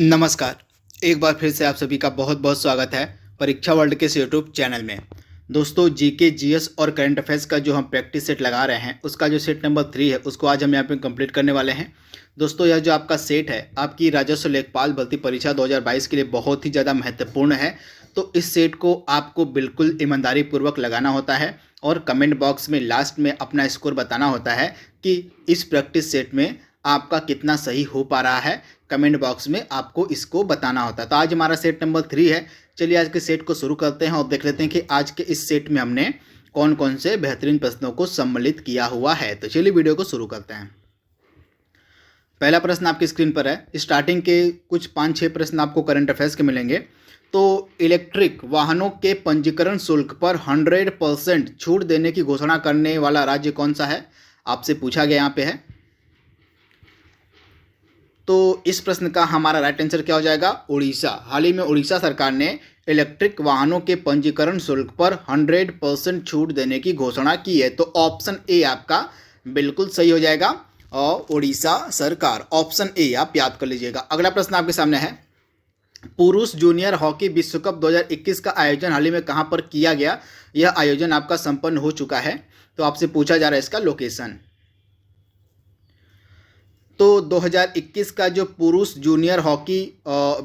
नमस्कार। एक बार फिर से आप सभी का बहुत बहुत स्वागत है परीक्षा वर्ल्ड के इस यूट्यूब चैनल में। दोस्तों, जीके, जीएस और करंट अफेयर्स का जो हम प्रैक्टिस सेट लगा रहे हैं उसका जो सेट नंबर 3 है उसको आज हम यहाँ पे कंप्लीट करने वाले हैं। दोस्तों, यह जो आपका सेट है आपकी राजस्व लेखपाल भर्ती परीक्षा 2022 के लिए बहुत ही ज़्यादा महत्वपूर्ण है। तो इस सेट को आपको बिल्कुल ईमानदारी पूर्वक लगाना होता है और कमेंट बॉक्स में लास्ट में अपना स्कोर बताना होता है कि इस प्रैक्टिस सेट में आपका कितना सही हो पा रहा है। कमेंट बॉक्स में आपको इसको बताना होता है। तो आज हमारा सेट नंबर 3 है। चलिए आज के सेट को शुरू करते हैं और देख लेते हैं कि आज के इस सेट में हमने कौन कौन से बेहतरीन प्रश्नों को सम्मिलित किया हुआ है। तो चलिए वीडियो को शुरू करते हैं। पहला प्रश्न आपकी स्क्रीन पर है। स्टार्टिंग के कुछ 5-6 प्रश्न आपको करंट अफेयर्स के मिलेंगे। तो इलेक्ट्रिक वाहनों के पंजीकरण शुल्क पर 100% छूट देने की घोषणा करने वाला राज्य कौन सा है, आपसे पूछा गया यहाँ पे है। तो इस प्रश्न का हमारा राइट आंसर क्या हो जाएगा, उड़ीसा। हाल ही में उड़ीसा सरकार ने इलेक्ट्रिक वाहनों के पंजीकरण शुल्क पर 100% छूट देने की घोषणा की है। तो ऑप्शन ए आपका बिल्कुल सही हो जाएगा और उड़ीसा सरकार, ऑप्शन ए आप याद कर लीजिएगा। अगला प्रश्न आपके सामने है। पुरुष जूनियर हॉकी विश्व कप 2021 का आयोजन हाल ही में कहां पर किया गया। यह आयोजन आपका संपन्न हो चुका है। तो आपसे पूछा जा रहा है इसका लोकेशन। तो 2021 का जो पुरुष जूनियर हॉकी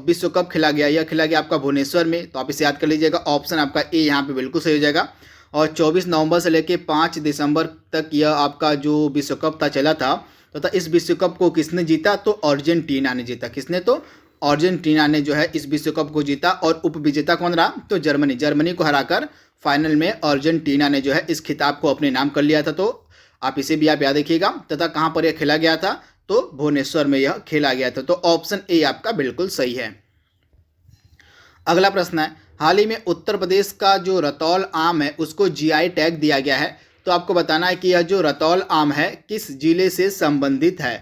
विश्व कप खेला गया, यह खेला गया आपका भुवनेश्वर में। तो आप इसे याद कर लीजिएगा। ऑप्शन आपका ए यहाँ पे बिल्कुल सही हो जाएगा। और 24 नवंबर से लेकर 5 दिसंबर तक यह आपका जो विश्व कप था चला था। तो इस विश्व कप को किसने जीता, तो अर्जेंटीना ने जीता। किसने, तो अर्जेंटीना ने जो है इस विश्व कप को जीता। और उप विजेता कौन रहा, तो जर्मनी को हराकर फाइनल में अर्जेंटीना ने जो है इस खिताब को अपने नाम कर लिया था। तो आप इसे भी आप याद रखिएगा। तथा कहाँ पर यह खेला गया था, तो भुवनेश्वर में यह खेला गया था। तो ऑप्शन ए आपका बिल्कुल सही है। अगला प्रश्न है। हाल ही में उत्तर प्रदेश का जो रतौल आम है उसको जीआई टैग दिया गया है। तो आपको बताना है कि यह जो रतौल आम है किस जिले से संबंधित है।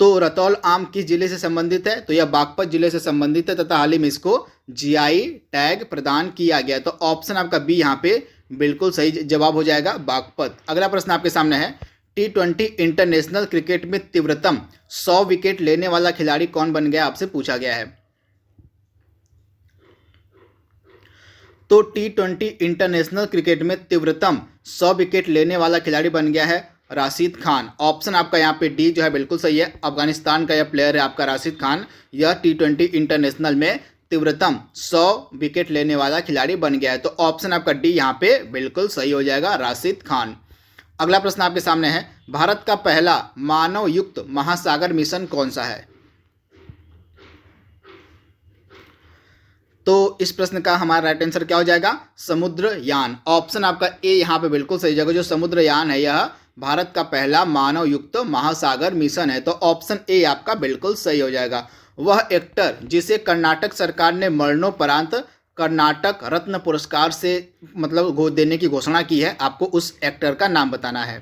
तो रतौल आम किस जिले से संबंधित है, तो यह बागपत जिले से संबंधित है तथा हाल ही में इसको जीआई टैग प्रदान किया गया। तो ऑप्शन आपका बी यहाँ पे बिल्कुल सही जवाब हो जाएगा, बागपत। अगला प्रश्न आपके सामने है। T20 इंटरनेशनल क्रिकेट में तीव्रतम 100 विकेट लेने वाला खिलाड़ी कौन बन गया, आपसे पूछा गया है। तो T20 इंटरनेशनल क्रिकेट में तीव्रतम 100 विकेट लेने वाला खिलाड़ी बन गया है राशिद खान। ऑप्शन आपका यहाँ पे डी जो है बिल्कुल सही है। अफगानिस्तान का यह प्लेयर है आपका राशिद खान। यह T20 इंटरनेशनल में तीव्रतम 100 विकेट लेने वाला खिलाड़ी बन गया है। तो ऑप्शन आपका डी यहाँ पे बिल्कुल सही हो जाएगा, राशिद खान। अगला प्रश्न आपके सामने है। भारत का पहला मानव युक्त महासागर मिशन कौन सा है। तो इस प्रश्न का हमारा राइट आंसर क्या हो जाएगा, समुद्रयान। ऑप्शन आपका ए यहाँ पे बिल्कुल सही जगह। जो समुद्रयान है यह भारत का पहला मानव युक्त महासागर मिशन है। तो ऑप्शन ए आपका बिल्कुल सही हो जाएगा। वह एक्टर जिसे कर्नाटक सरकार ने मरणोपरांत कर्नाटक रत्न पुरस्कार से मतलब गोद देने की घोषणा की है, आपको उस एक्टर का नाम बताना है।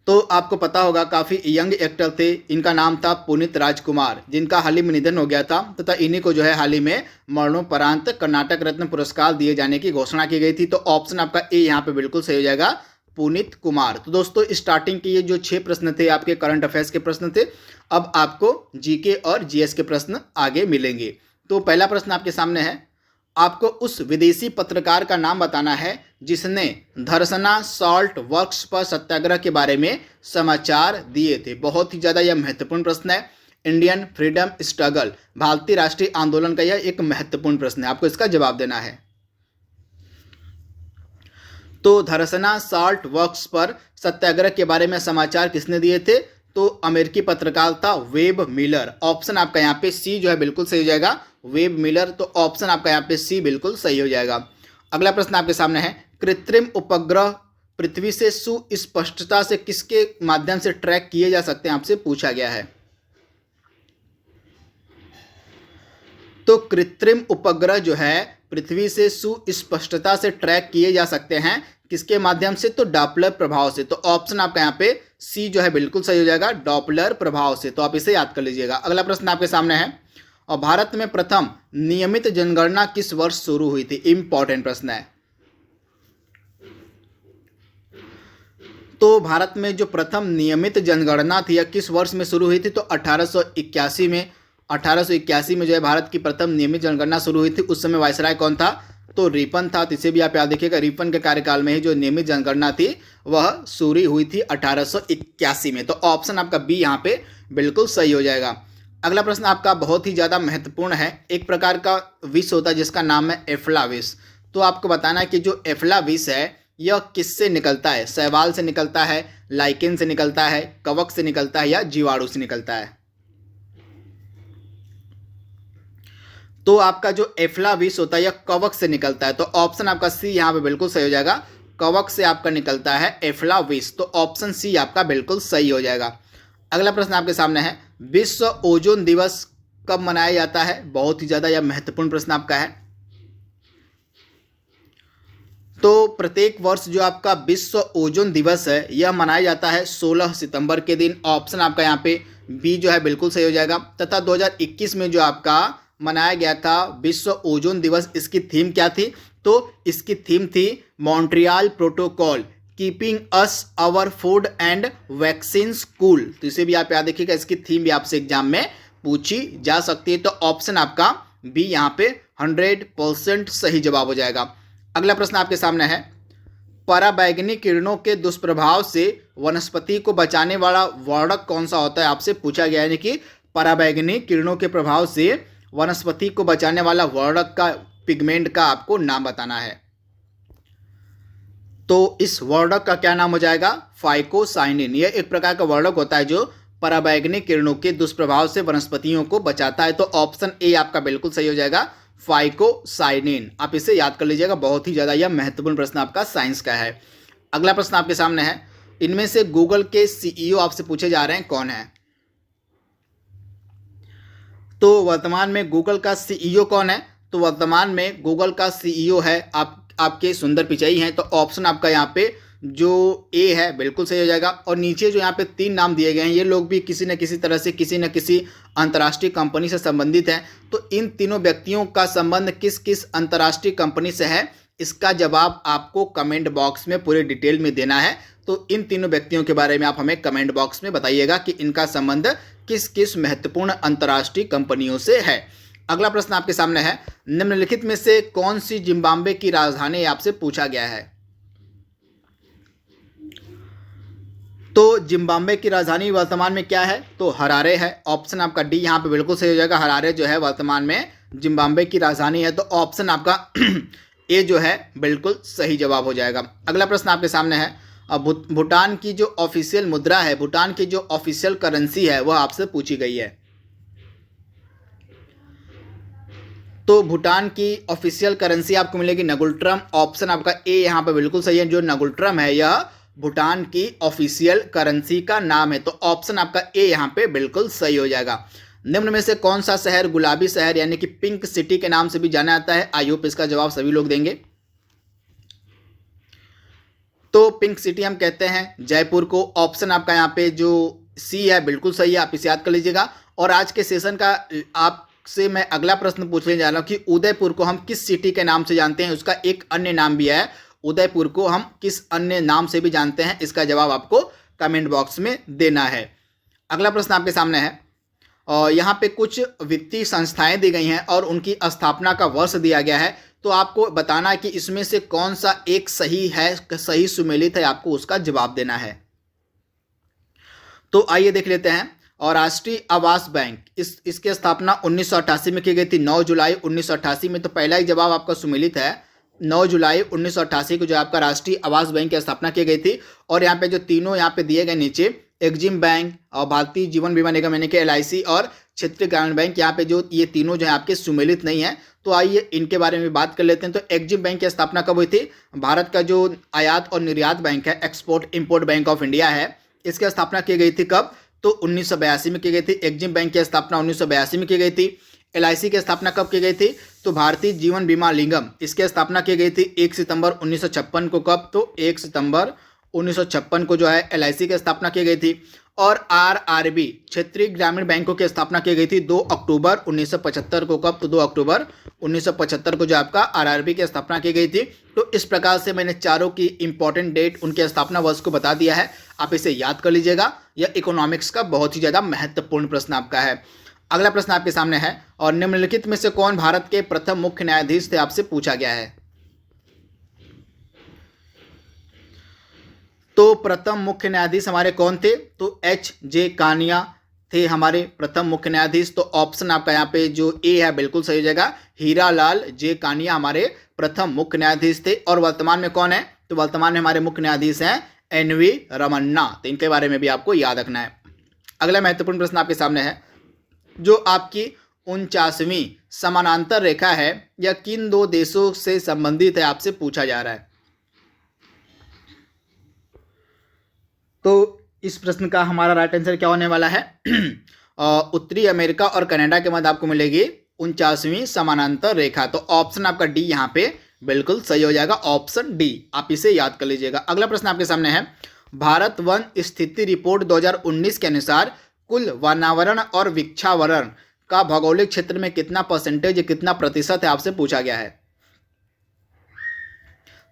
तो आपको पता होगा काफ़ी यंग एक्टर थे। इनका नाम था पुनीत राजकुमार, जिनका हाल ही में निधन हो गया था तथा इन्हीं को जो है हाल ही में मरणोपरांत कर्नाटक रत्न पुरस्कार दिए जाने की घोषणा की गई थी। तो ऑप्शन आपका ए यहाँ पे बिल्कुल सही हो जाएगा, पुनीत कुमार। तो दोस्तों, स्टार्टिंग के ये जो 6 प्रश्न थे आपके करंट अफेयर्स के प्रश्न थे। अब आपको जीके और जीएस के प्रश्न आगे मिलेंगे। तो पहला प्रश्न आपके सामने है। आपको उस विदेशी पत्रकार का नाम बताना है जिसने धरसना सॉल्ट वर्क्स पर सत्याग्रह के बारे में समाचार दिए थे। बहुत ही ज़्यादा यह महत्वपूर्ण प्रश्न है। इंडियन फ्रीडम स्ट्रगल, भारतीय राष्ट्रीय आंदोलन का यह एक महत्वपूर्ण प्रश्न है, आपको इसका जवाब देना है। तो धरसना सॉल्ट वर्क्स पर सत्याग्रह के बारे में समाचार किसने दिए थे, तो अमेरिकी पत्रकार था वेब मिलर। ऑप्शन आपका यहाँ पे सी जो है बिल्कुल सही हो जाएगा, वेब मिलर। तो ऑप्शन आपका यहाँ पे सी बिल्कुल सही हो जाएगा। अगला प्रश्न आपके सामने है। कृत्रिम उपग्रह पृथ्वी से सुस्पष्टता से किसके माध्यम से ट्रैक किए जा सकते हैं, आपसे पूछा गया है। तो कृत्रिम उपग्रह जो है पृथ्वी से सुस्पष्टता से ट्रैक किए जा सकते हैं किसके माध्यम से, तो डॉपलर प्रभाव से। तो ऑप्शन आपका यहाँ पे सी जो है बिल्कुल सही हो जाएगा, डॉपलर प्रभाव से। तो आप इसे याद कर लीजिएगा। अगला प्रश्न आपके सामने है। और भारत में प्रथम नियमित जनगणना किस वर्ष शुरू हुई थी, इंपॉर्टेंट प्रश्न है। तो भारत में जो प्रथम नियमित जनगणना थी यह किस वर्ष में शुरू हुई थी? तो 1881 में। 1881 में जो है भारत की प्रथम नियमित जनगणना शुरू हुई थी। उस समय वायसराय कौन था? तो रिपन था। तो इसे भी आप याद रखिएगा, रिपन के कार्यकाल में ही जो नियमित जनगणना थी वह शुरू हुई थी 1881 में। तो ऑप्शन आपका बी यहाँ पे बिल्कुल सही हो जाएगा। अगला प्रश्न आपका बहुत ही ज़्यादा महत्वपूर्ण है। एक प्रकार का विष होता है जिसका नाम है एफ्ला विष। तो आपको बताना है कि जो एफ्ला विष है यह किससे निकलता है? शैवाल से निकलता है, लाइकेन से निकलता है, कवक से निकलता है या जीवाणु से निकलता है? तो आपका जो एफ्ला विष होता है यह कवक से निकलता है। तो ऑप्शन आपका सी यहाँ पे बिल्कुल सही हो जाएगा। कवक से आपका निकलता है एफ्ला विष। तो ऑप्शन सी आपका बिल्कुल सही हो जाएगा। अगला प्रश्न आपके सामने है, विश्व ओजोन दिवस कब मनाया जाता है? बहुत ही ज़्यादा यह महत्वपूर्ण प्रश्न आपका है। तो प्रत्येक वर्ष जो आपका विश्व ओजोन दिवस है यह मनाया जाता है 16 सितंबर के दिन। ऑप्शन आपका यहाँ पे बी जो है बिल्कुल सही हो जाएगा। तथा 2021 में जो आपका मनाया गया था विश्व ओजोन दिवस, इसकी थीम क्या थी? तो इसकी थीम थी Montreal protocol, keeping us our food and vaccines cool. तो इसे भी आप याद रखिएगा, इसकी थीम भी आपसे एग्जाम में पूछी जा सकती है। तो ऑप्शन आपका बी यहाँ पे 100% सही जवाब हो जाएगा। अगला प्रश्न आपके सामने है, पराबैंगनी किरणों के दुष्प्रभाव से वनस्पति को बचाने वाला वर्णक कौन सा होता है? आपसे पूछा गया है कि पराबैंगनी किरणों के प्रभाव से वनस्पति को बचाने वाला वर्णक का, पिगमेंट का आपको नाम बताना है। तो इस वर्णक का क्या नाम हो जाएगा? फाइकोसाइनिन। यह एक प्रकार का वर्णक होता है जो पराबैंगनी किरणों के दुष्प्रभाव से वनस्पतियों को बचाता है। तो ऑप्शन ए आपका बिल्कुल सही हो जाएगा, फाइकोसाइनिन। आप इसे याद कर लीजिएगा, बहुत ही ज़्यादा यह महत्वपूर्ण प्रश्न आपका साइंस का है। अगला प्रश्न आपके सामने है, इनमें से गूगल के सीईओ आपसे पूछे जा रहे हैं कौन है? तो वर्तमान में गूगल का सीईओ कौन है? तो वर्तमान में गूगल का सीईओ है आपके सुंदर पिचाई हैं। तो ऑप्शन आपका यहाँ पे जो ए है बिल्कुल सही हो जाएगा। और नीचे जो यहाँ पे 3 नाम दिए गए हैं ये लोग भी किसी न किसी तरह से किसी न किसी अंतर्राष्ट्रीय कंपनी से संबंधित हैं। तो इन तीनों व्यक्तियों का संबंध किस किस अंतर्राष्ट्रीय कंपनी से है, इसका जवाब आपको कमेंट बॉक्स में पूरे डिटेल में देना है। तो इन तीनों व्यक्तियों के बारे में आप हमें कमेंट बॉक्स में बताइएगा कि इनका संबंध किस किस महत्वपूर्ण अंतर्राष्ट्रीय कंपनियों से है। अगला प्रश्न आपके सामने है, निम्नलिखित में से कौन सी जिम्बाब्वे की राजधानी आपसे पूछा गया है? तो जिम्बाब्वे की राजधानी वर्तमान में क्या है? तो हरारे है। ऑप्शन आपका डी यहाँ पे बिल्कुल सही हो जाएगा। हरारे जो है वर्तमान में जिम्बाब्वे की राजधानी है। तो ऑप्शन आपका ए जो है बिल्कुल सही जवाब हो जाएगा। अगला प्रश्न आपके सामने है, भूटान की जो ऑफिशियल मुद्रा है, भूटान की जो ऑफिशियल करेंसी है वह आपसे पूछी गई है। तो भूटान की ऑफिशियल करेंसी आपको मिलेगी नगुल्ट्रम। ऑप्शन आपका ए यहाँ पे बिल्कुल सही है। जो नगुल्ट्रम है यह भूटान की ऑफिशियल करेंसी का नाम है। तो ऑप्शन आपका ए यहाँ पे बिल्कुल सही हो जाएगा। निम्न में से कौन सा शहर गुलाबी शहर यानी कि पिंक सिटी के नाम से भी जाना जाता है? आई होप इसका जवाब सभी लोग देंगे। तो पिंक सिटी हम कहते हैं जयपुर को। ऑप्शन आपका यहाँ पे जो सी है बिल्कुल सही है, आप इसे याद कर लीजिएगा। और आज के सेशन का आपसे मैं अगला प्रश्न पूछने जा रहा हूँ कि उदयपुर को हम किस सिटी के नाम से जानते हैं? उसका एक अन्य नाम भी है, उदयपुर को हम किस अन्य नाम से भी जानते हैं? इसका जवाब आपको कमेंट बॉक्स में देना है। अगला प्रश्न आपके सामने है, और यहाँ पे कुछ वित्तीय संस्थाएं दी गई हैं और उनकी स्थापना का वर्ष दिया गया है। तो आपको बताना है कि इसमें से कौन सा एक सही है, सही सुमेलित है, आपको उसका जवाब देना है। तो आइए देख लेते हैं। और राष्ट्रीय आवास बैंक इसकी स्थापना 1988 में की गई थी, 9 जुलाई 1988 में। तो पहला ही जवाब आपका सुमेलित है। 9 जुलाई 1988 को जो आपका राष्ट्रीय आवास बैंक की स्थापना की गई थी। और यहाँ पे जो तीनों यहाँ पे दिए गए नीचे, एक्जिम बैंक और भारतीय जीवन बीमा निगम यानी कि LIC और क्षेत्रीय ग्रामीण बैंक, यहाँ पे जो ये तीनों जो है आपके सुमेलित नहीं है। तो आइए इनके बारे में बात कर लेते हैं। तो एक्जिम बैंक की स्थापना कब हुई थी? भारत का जो आयात और निर्यात बैंक है, export import bank of India है, इसकी स्थापना की गई थी कब? तो 1982 में की गई थी। एक्जिम बैंक की स्थापना 1982 में की गई थी। LIC की स्थापना कब की गई थी? तो भारतीय जीवन बीमा निगम, इसकी स्थापना की गई थी 1 सितंबर 1956 को। कब? तो 1 सितंबर 1956 को जो है LIC की स्थापना की गई थी। और RRB क्षेत्रीय ग्रामीण बैंकों की स्थापना की गई थी 2 अक्टूबर 1975 को। कब? तो 2 अक्टूबर 1975 को जो आपका RRB की स्थापना की गई थी। तो इस प्रकार से मैंने चारों की इंपॉर्टेंट डेट, उनके स्थापना वर्ष को बता दिया है, आप इसे याद कर लीजिएगा। यह इकोनॉमिक्स का बहुत ही ज़्यादा महत्वपूर्ण प्रश्न आपका है। अगला प्रश्न आपके सामने है, और निम्नलिखित में से कौन भारत के प्रथम मुख्य न्यायाधीश थे, आपसे पूछा गया है। तो प्रथम मुख्य न्यायाधीश हमारे कौन थे? तो HJ कानिया थे हमारे प्रथम मुख्य न्यायाधीश। तो ऑप्शन आपका यहाँ पे जो ए है बिल्कुल सही हो जाएगा। हीरालाल जे कानिया हमारे प्रथम मुख्य न्यायाधीश थे। और वर्तमान में कौन है? तो वर्तमान में हमारे मुख्य न्यायाधीश हैं NV रमन्ना। तो इनके बारे में भी आपको याद रखना है। अगला महत्वपूर्ण प्रश्न आपके सामने है, जो आपकी 49वीं समानांतर रेखा है, यह किन दो देशों से संबंधित है, आपसे पूछा जा रहा है। तो इस प्रश्न का हमारा राइट आंसर क्या होने वाला है? उत्तरी अमेरिका और कनाडा के मध्य आपको मिलेगी 49वीं समानांतर रेखा। तो ऑप्शन आपका डी यहाँ पे बिल्कुल सही हो जाएगा, ऑप्शन डी, आप इसे याद कर लीजिएगा। अगला प्रश्न आपके सामने है, भारत वन स्थिति रिपोर्ट 2019 के अनुसार कुल वनावरण और वृक्षावरण का भौगोलिक क्षेत्र में कितना परसेंटेज, कितना प्रतिशत है, आपसे पूछा गया है।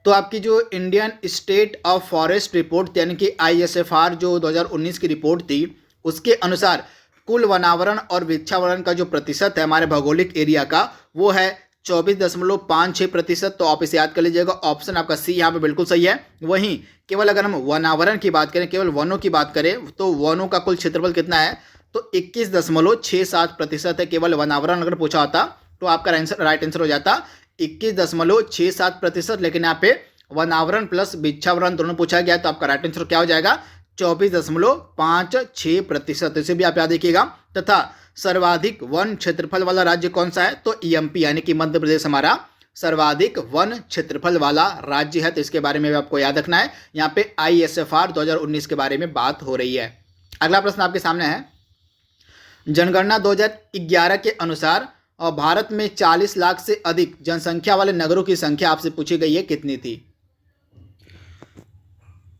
तो आपकी जो Indian state of forest report यानी कि ISFR जो 2019 की रिपोर्ट थी, उसके अनुसार कुल वनावरण और वृक्षावरण का जो प्रतिशत है हमारे भौगोलिक एरिया का, वो है 24.56%। तो आप इसे याद कर लीजिएगा, ऑप्शन आपका सी यहाँ पे बिल्कुल सही है। वहीं केवल अगर हम वनावरण की बात करें, केवल वनों की बात करें, तो वनों का कुल क्षेत्रफल कितना है? तो 21.67% है केवल वनावरण। अगर पूछा होता तो आपका राइट आंसर हो जाता 21.67%, लेकिन यहाँ पे वनावरण प्लस वृक्षावरण दोनों पूछा गया, तो आपका राइट आंसर क्या हो जाएगा? 24.56%। इसे भी आप याद रखिएगा। तथा सर्वाधिक वन क्षेत्रफल वाला राज्य कौन सा है? तो EMP यानी कि मध्य प्रदेश हमारा सर्वाधिक वन क्षेत्रफल वाला राज्य है। तो इसके बारे में भी आपको याद रखना है। यहाँ पे ISFR 2019 के बारे में बात हो रही है। अगला प्रश्न आपके सामने है, जनगणना 2011 के अनुसार और भारत में 40 लाख से अधिक जनसंख्या वाले नगरों की संख्या आपसे पूछी गई है, कितनी थी?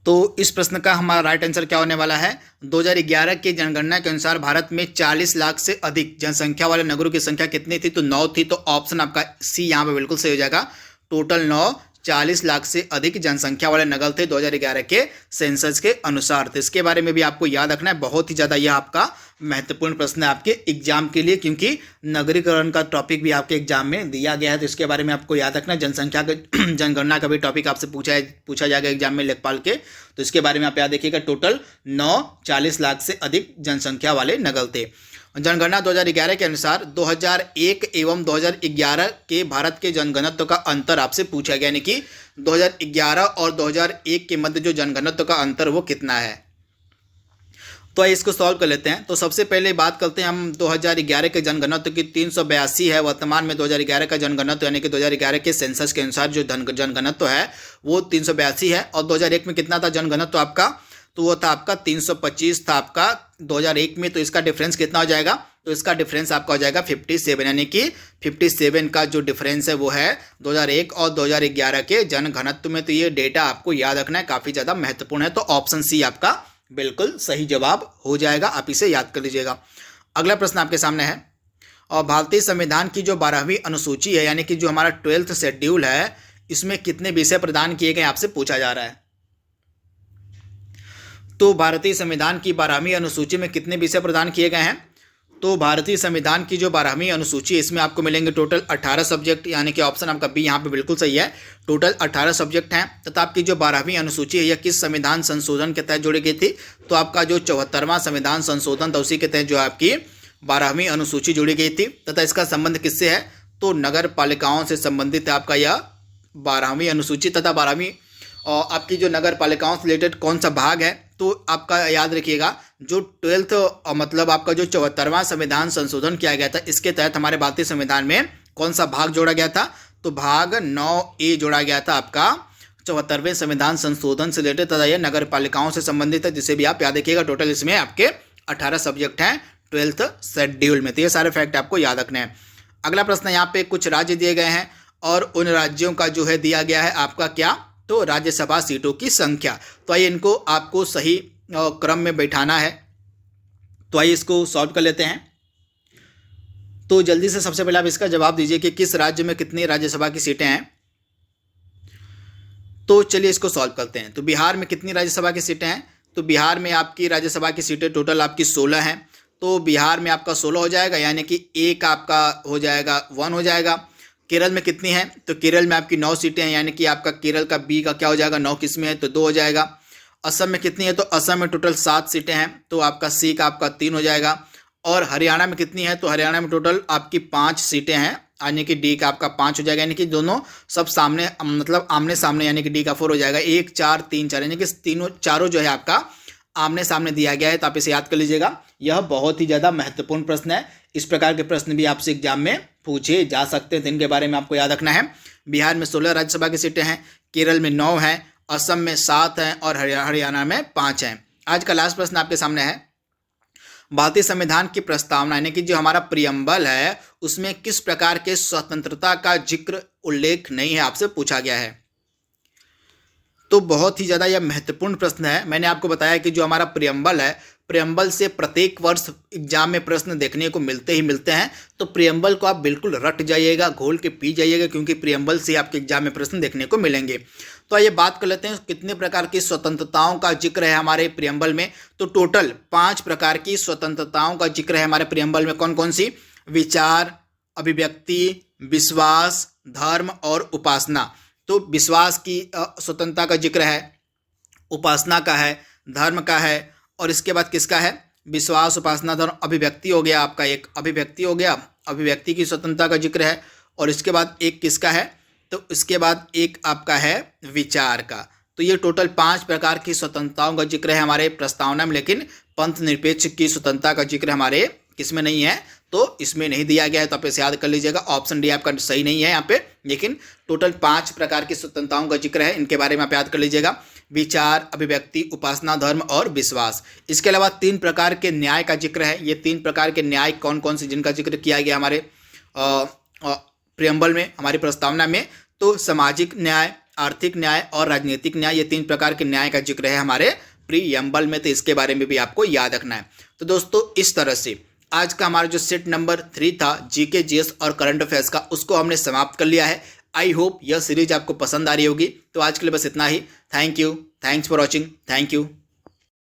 तो इस प्रश्न का हमारा राइट आंसर क्या होने वाला है? 2011 की जनगणना के अनुसार भारत में 40 लाख से अधिक जनसंख्या वाले नगरों की संख्या कितनी थी? तो 9 थी। तो ऑप्शन आपका सी यहाँ पे बिल्कुल सही हो जाएगा। टोटल 9, 40 लाख से अधिक जनसंख्या वाले नगर थे 2011 के सेंसस के अनुसार। तो इसके बारे में भी आपको याद रखना है। बहुत ही ज़्यादा यह आपका महत्वपूर्ण प्रश्न है आपके एग्जाम के लिए, क्योंकि नगरीकरण का टॉपिक भी आपके एग्जाम में दिया गया है। तो इसके बारे में आपको याद रखना है। जनसंख्या का जनगणना का भी टॉपिक आपसे पूछा जाएगा एग्जाम में लेखपाल के। तो इसके बारे में आप याद रखिएगा। टोटल 9, 40 लाख से अधिक जनसंख्या वाले नगर थे। जनगणना 2011 के अनुसार 2001 एवं 2011 के भारत के जनघनत्व का अंतर आपसे पूछा गया, यानी कि 2011 और 2001 के मध्य जो जनघनत्व का अंतर वो कितना है। तो इसको सॉल्व कर लेते हैं। तो सबसे पहले बात करते हैं हम 2011 के जनघनत्व की। 382 है वर्तमान में 2011 का जनघनत्व, यानी कि 2011 के सेंसस के अनुसार जो जनघनत्व है वो 382 है। और 2001 में कितना था जनघनत्व आपका? तो वो था आपका 325 था आपका 2001 में। तो इसका डिफरेंस कितना हो जाएगा? तो इसका डिफरेंस आपका हो जाएगा 57, यानी कि 57 का जो डिफरेंस है वो है 2001 और 2011 के जनघनत्व में। तो ये डेटा आपको याद रखना है, काफ़ी ज़्यादा महत्वपूर्ण है। तो ऑप्शन सी आपका बिल्कुल सही जवाब हो जाएगा, आप इसे याद कर लीजिएगा। अगला प्रश्न आपके सामने है, और भारतीय संविधान की जो 12वीं अनुसूची है, यानी कि जो हमारा 12th शेड्यूल है, इसमें कितने विषय प्रदान किए गए आपसे पूछा जा रहा है। तो भारतीय संविधान की 12वीं अनुसूची में कितने विषय प्रदान किए गए हैं? तो भारतीय संविधान की जो 12वीं अनुसूची है, इसमें आपको मिलेंगे टोटल 18 सब्जेक्ट, यानी कि ऑप्शन आपका बी यहाँ पे बिल्कुल सही है। टोटल 18 सब्जेक्ट हैं। तथा आपकी जो 12वीं अनुसूची है यह किस संविधान संशोधन के तहत जोड़ी गई थी? तो आपका जो 74वां संविधान संशोधन था उसी के तहत जो आपकी 12वीं अनुसूची जोड़ी गई थी। तथा इसका संबंध किससे है? तो नगर पालिकाओं से संबंधित है आपका यह 12वीं अनुसूची। तथा 12वीं और आपकी जो नगर पालिकाओं से रिलेटेड कौन सा भाग है? तो आपका याद रखिएगा, जो 12th मतलब आपका जो 74वां संविधान संशोधन किया गया था, इसके तहत हमारे भारतीय संविधान में कौन सा भाग जोड़ा गया था? तो भाग 9A जोड़ा गया था आपका 74वें संविधान संशोधन से रिलेटेड। तथा यह नगर पालिकाओं से संबंधित है, जिसे भी आप याद रखिएगा। टोटल इसमें आपके 18 सब्जेक्ट हैं 12th शेड्यूल में। तो ये सारे फैक्ट आपको याद रखने हैं। अगला प्रश्न, यहाँ पे कुछ राज्य दिए गए हैं और उन राज्यों का जो है दिया गया है आपका क्या तो राज्यसभा सीटों की संख्या। तो आइए इनको आपको सही क्रम में बैठाना है। तो आइए इसको सॉल्व कर लेते हैं। तो जल्दी से सबसे पहले आप इसका जवाब दीजिए कि किस राज्य में कितनी राज्यसभा की सीटें हैं। तो चलिए इसको सॉल्व करते हैं। तो बिहार में कितनी राज्यसभा की सीटें हैं? तो बिहार में आपकी राज्यसभा की सीटें टोटल आपकी 16 हैं। तो बिहार में आपका 16 हो जाएगा, यानी कि एक आपका हो जाएगा 1 हो जाएगा। केरल में कितनी है? तो केरल में आपकी 9 सीटें हैं, यानी कि आपका केरल का बी का क्या हो जाएगा, 9 किसमें है तो 2 हो जाएगा। असम में कितनी है? तो असम में टोटल 7 सीटें हैं, तो आपका सी का आपका 3 हो जाएगा। और हरियाणा में कितनी है? तो हरियाणा में टोटल आपकी 5 सीटें हैं, यानी कि डी का आपका 5 हो जाएगा, यानी कि दोनों सब सामने मतलब आमने सामने, यानी कि डी का 4 हो जाएगा। 1 4 3 4, यानी कि चारों जो है आपका आमने सामने दिया गया है। तो आप इसे याद कर लीजिएगा, यह बहुत ही ज़्यादा महत्वपूर्ण प्रश्न है। इस प्रकार के प्रश्न भी आपसे एग्जाम में पूछे जा सकते हैं, तो इनके बारे में आपको याद रखना है। बिहार में 16 राज्यसभा की सीटें हैं, केरल में 9 हैं, असम में 7 हैं और हरियाणा में 5 हैं। आज का लास्ट प्रश्न आपके सामने है, भारतीय संविधान की प्रस्तावना यानी कि जो हमारा प्रियम्बल है उसमें किस प्रकार के स्वतंत्रता का जिक्र उल्लेख नहीं है, आपसे पूछा गया है। तो बहुत ही ज़्यादा यह महत्वपूर्ण प्रश्न है। मैंने आपको बताया कि जो हमारा प्रियम्बल है, प्रियम्बल से प्रत्येक वर्ष एग्जाम में प्रश्न देखने को मिलते ही मिलते हैं। तो प्रियम्बल को आप बिल्कुल रट जाइएगा, घोल के पी जाइएगा, क्योंकि प्रियम्बल से आपके एग्जाम में प्रश्न देखने को मिलेंगे। तो आइए बात कर लेते हैं कितने प्रकार की स्वतंत्रताओं का जिक्र है हमारे प्रियम्बल में। तो टोटल 5 प्रकार की स्वतंत्रताओं का जिक्र है हमारे प्रियम्बल में। कौन कौन सी? विचार, अभिव्यक्ति, विश्वास, धर्म और उपासना। तो विश्वास की स्वतंत्रता का जिक्र है, उपासना का है, धर्म का है, और इसके बाद किसका है? विश्वास, उपासना, धर्म, अभिव्यक्ति हो गया आपका, एक अभिव्यक्ति हो गया, अभिव्यक्ति की स्वतंत्रता का जिक्र है। और इसके बाद एक किसका है? तो इसके बाद एक आपका है विचार का। तो ये टोटल 5 प्रकार की स्वतंत्रताओं का जिक्र है हमारे प्रस्तावना में, लेकिन पंथ निरपेक्ष की स्वतंत्रता का जिक्र हमारे किसमें नहीं है, तो इसमें नहीं दिया गया है। तो आप इसे याद कर लीजिएगा, ऑप्शन डी आपका सही नहीं है यहाँ पे, लेकिन टोटल 5 प्रकार की स्वतंत्रताओं का जिक्र है, इनके बारे में आप याद कर लीजिएगा, विचार, अभिव्यक्ति, उपासना, धर्म और विश्वास। इसके अलावा 3 प्रकार के न्याय का जिक्र है। ये 3 प्रकार के न्याय कौन कौन से जिनका जिक्र किया गया हमारे प्रियम्बल में, हमारी प्रस्तावना में? तो सामाजिक न्याय, आर्थिक न्याय और राजनीतिक न्याय, ये 3 प्रकार के न्याय का जिक्र है हमारे प्रियम्बल में। तो इसके बारे में भी आपको याद रखना है। तो दोस्तों इस तरह से आज का हमारा जो सेट नंबर 3 था जीके, जीएस और करंट अफेयर्स का, उसको हमने समाप्त कर लिया है। आई होप यह सीरीज आपको पसंद आ रही होगी। तो आज के लिए बस इतना ही। Thank you, thanks for watching, thank you.